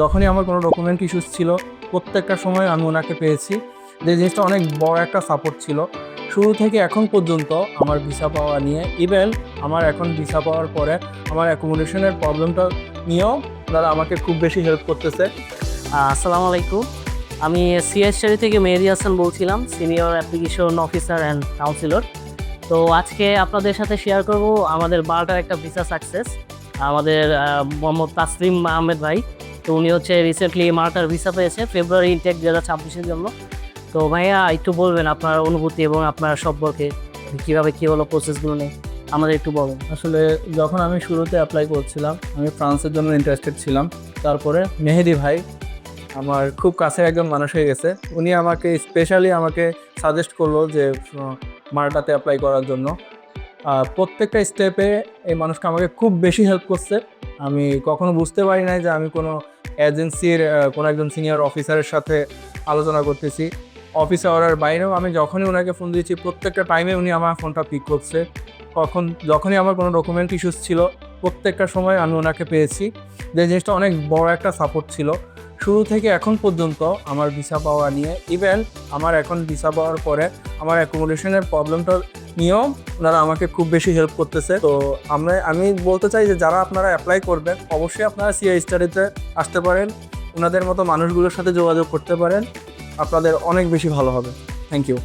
যখনই আমার কোনো ডকুমেন্ট ইস্যুস ছিল প্রত্যেকটা সময় আমি ওনাকে পেয়েছি। যে জিনিসটা অনেক বড় একটা সাপোর্ট ছিল শুরু থেকে এখন পর্যন্ত আমার ভিসা পাওয়া নিয়ে। ইভেন আমার এখন ভিসা পাওয়ার পরে আমার অ্যাকোমোডেশনের প্রবলেমটা নিয়েও ওনারা আমাকে খুব বেশি হেল্প করতেছে। আসসালামু আলাইকুম। আমি সিএসআরি থেকে মেহেদী হাসান বলছিলাম, senior application officer and councillor. তো আজকে আপনাদের সাথে শেয়ার করব আমাদের বারোটার একটা ভিসা সাকসেস। আমাদের মোহাম্মদ তাসলিম আহমেদ ভাই, তো উনি হচ্ছে রিসেন্টলি মাল্টার ভিসা পেয়েছে ফেব্রুয়ারি ইনটেক 2026-এর জন্য। তো ভাইয়া একটু বলবেন আপনার অনুভূতি এবং আপনার সম্পর্কে কীভাবে কী হলো প্রসেসগুলো নিয়ে আমাদের একটু বলুন। আসলে যখন আমি শুরুতে অ্যাপ্লাই করছিলাম আমি ফ্রান্সের জন্য ইন্টারেস্টেড ছিলাম। তারপরে মেহেদী ভাই আমার খুব কাছের একজন মানুষ হয়ে গেছে। উনি আমাকে স্পেশালি সাজেস্ট করলো যে মাল্টাতে অ্যাপ্লাই করার জন্য। প্রত্যেকটা স্টেপে এই মানুষটা আমাকে খুব বেশি হেল্প করছে। আমি কখনো বুঝতে পারি নাই যে আমি কোনো এজেন্সির কোনো একজন সিনিয়র অফিসারের সাথে আলোচনা করতেছি। অফিস আওয়ারের বাইরেও আমি যখনই ওনাকে ফোন দিয়েছি প্রত্যেকটা টাইমে উনি আমার ফোনটা পিক করছে। যখনই আমার কোনো ডকুমেন্ট ইস্যুস ছিল প্রত্যেকটা সময় আমি ওনাকে পেয়েছি। যে জিনিসটা অনেক বড় একটা সাপোর্ট ছিল শুরু থেকে এখন পর্যন্ত আমার ভিসা পাওয়া নিয়ে। ইভেন আমার এখন ভিসা পাওয়ার পরে আমার অ্যাকোমোডেশনের প্রবলেমটা নিয়েও ওনারা আমাকে খুব বেশি হেল্প করতেছে। তো আমি বলতে চাই যে যারা আপনারা অ্যাপ্লাই করবেন অবশ্যই আপনারা সিআই স্টাডিতে আসতে পারেন, ওনাদের মতো মানুষগুলোর সাথে যোগাযোগ করতে পারেন, আপনাদের অনেক বেশি ভালো হবে। Thank you.